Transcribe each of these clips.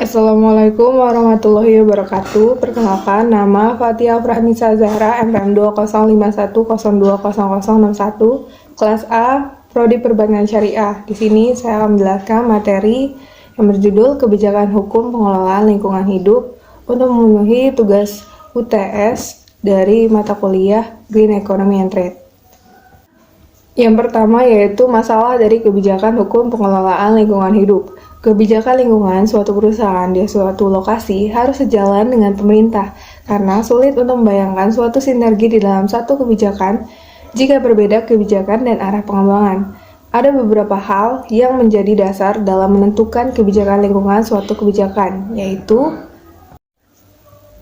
Assalamualaikum warahmatullahi wabarakatuh. Perkenalkan, nama Fatia Frahmisa Zahra, MPM 2051020061, kelas A, Prodi Perbankan Syariah. Di sini saya akan menjelaskan materi yang berjudul Kebijakan Hukum Pengelolaan Lingkungan Hidup untuk memenuhi tugas UTS dari mata kuliah Green Economy and Trade. Yang pertama yaitu masalah dari kebijakan hukum pengelolaan lingkungan hidup. Kebijakan lingkungan suatu perusahaan di suatu lokasi harus sejalan dengan pemerintah, karena sulit untuk membayangkan suatu sinergi di dalam satu kebijakan jika berbeda kebijakan dan arah pengembangan. Ada beberapa hal yang menjadi dasar dalam menentukan kebijakan lingkungan suatu kebijakan, yaitu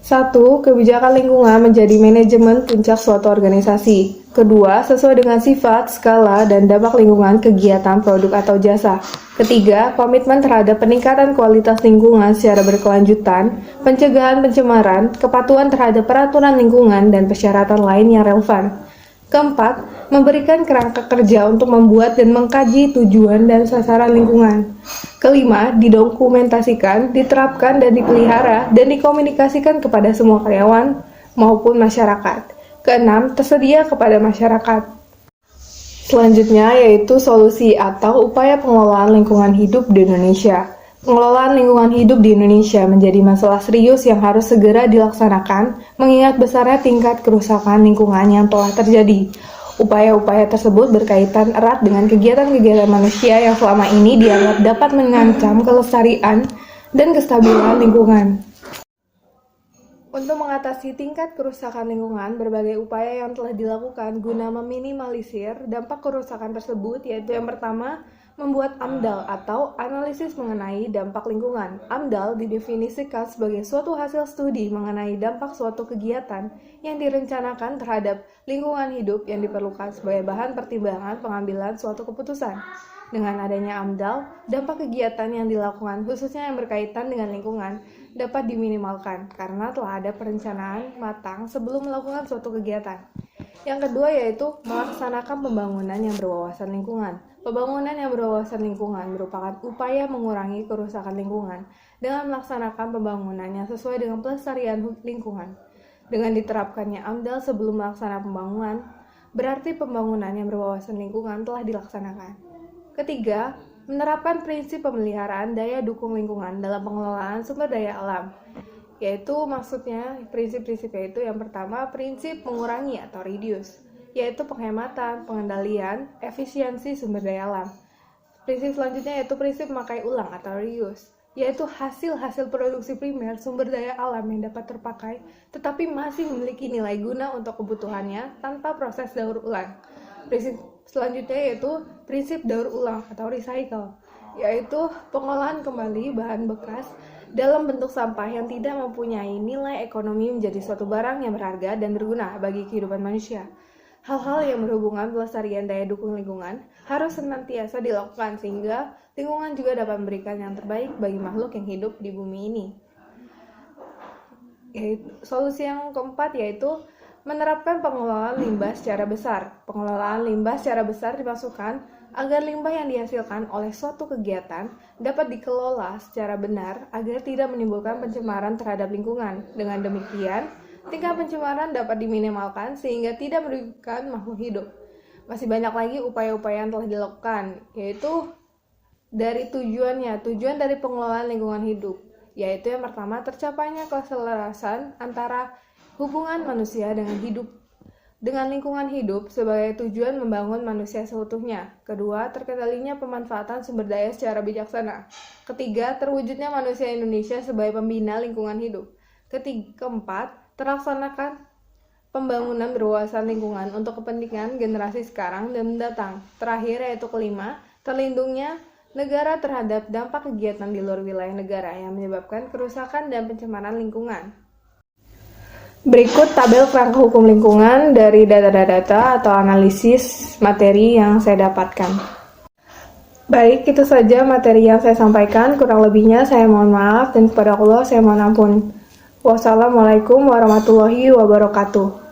1. Kebijakan lingkungan menjadi manajemen puncak suatu organisasi. Kedua, sesuai dengan sifat, skala, dan dampak lingkungan kegiatan, produk, atau jasa. Ketiga, komitmen terhadap peningkatan kualitas lingkungan secara berkelanjutan, pencegahan pencemaran, kepatuhan terhadap peraturan lingkungan, dan persyaratan lain yang relevan. Keempat, memberikan kerangka kerja untuk membuat dan mengkaji tujuan dan sasaran lingkungan. Kelima, didokumentasikan, diterapkan, dan dipelihara, dan dikomunikasikan kepada semua karyawan maupun masyarakat. Keenam, tersedia kepada masyarakat. Selanjutnya yaitu solusi atau upaya pengelolaan lingkungan hidup di Indonesia. Pengelolaan lingkungan hidup di Indonesia menjadi masalah serius yang harus segera dilaksanakan, mengingat besarnya tingkat kerusakan lingkungan yang telah terjadi. Upaya-upaya tersebut berkaitan erat dengan kegiatan-kegiatan manusia yang selama ini dianggap dapat mengancam kelestarian dan kestabilan lingkungan. Untuk mengatasi tingkat kerusakan lingkungan, berbagai upaya yang telah dilakukan guna meminimalisir dampak kerusakan tersebut, yaitu yang pertama, membuat AMDAL atau analisis mengenai dampak lingkungan. AMDAL didefinisikan sebagai suatu hasil studi mengenai dampak suatu kegiatan yang direncanakan terhadap lingkungan hidup yang diperlukan sebagai bahan pertimbangan pengambilan suatu keputusan. Dengan adanya AMDAL, dampak kegiatan yang dilakukan khususnya yang berkaitan dengan lingkungan dapat diminimalkan karena telah ada perencanaan matang sebelum melakukan suatu kegiatan. Yang kedua yaitu melaksanakan pembangunan yang berwawasan lingkungan. Pembangunan yang berwawasan lingkungan merupakan upaya mengurangi kerusakan lingkungan dengan melaksanakan pembangunan yang sesuai dengan pelestarian lingkungan. Dengan diterapkannya AMDAL sebelum melaksanakan pembangunan, berarti pembangunan yang berwawasan lingkungan telah dilaksanakan. Ketiga, menerapkan prinsip pemeliharaan daya dukung lingkungan dalam pengelolaan sumber daya alam. Yaitu maksudnya prinsip-prinsipnya itu yang pertama prinsip mengurangi atau reduce, yaitu penghematan, pengendalian, efisiensi sumber daya alam. Prinsip selanjutnya yaitu prinsip memakai ulang atau reuse, yaitu hasil-hasil produksi primer sumber daya alam yang dapat terpakai tetapi masih memiliki nilai guna untuk kebutuhannya tanpa proses daur ulang. Prinsip selanjutnya yaitu prinsip daur ulang atau recycle, yaitu pengolahan kembali bahan bekas dalam bentuk sampah yang tidak mempunyai nilai ekonomi menjadi suatu barang yang berharga dan berguna bagi kehidupan manusia. Hal-hal yang berhubungan pelestarian daya dukung lingkungan harus senantiasa dilakukan sehingga lingkungan juga dapat memberikan yang terbaik bagi makhluk yang hidup di bumi ini. Solusi yang keempat yaitu menerapkan pengelolaan limbah secara besar. Pengelolaan limbah secara besar dimaksudkan agar limbah yang dihasilkan oleh suatu kegiatan dapat dikelola secara benar agar tidak menimbulkan pencemaran terhadap lingkungan. Dengan demikian, tingkat pencemaran dapat diminimalkan sehingga tidak merugikan makhluk hidup. Masih banyak lagi upaya-upaya yang telah dilakukan, yaitu dari tujuan dari pengelolaan lingkungan hidup, yaitu yang pertama tercapainya keselarasan antara hubungan manusia dengan lingkungan hidup sebagai tujuan membangun manusia seutuhnya. Kedua, terkendalinya pemanfaatan sumber daya secara bijaksana. Ketiga, terwujudnya manusia Indonesia sebagai pembina lingkungan hidup. Keempat, terlaksanakan pembangunan berwawasan lingkungan untuk kepentingan generasi sekarang dan mendatang. Terakhir yaitu kelima, terlindungnya negara terhadap dampak kegiatan di luar wilayah negara yang menyebabkan kerusakan dan pencemaran lingkungan. Berikut tabel kerangka hukum lingkungan dari data-data atau analisis materi yang saya dapatkan. Baik, itu saja materi yang saya sampaikan. Kurang lebihnya saya mohon maaf dan kepada Allah saya mohon ampun. Wassalamualaikum warahmatullahi wabarakatuh.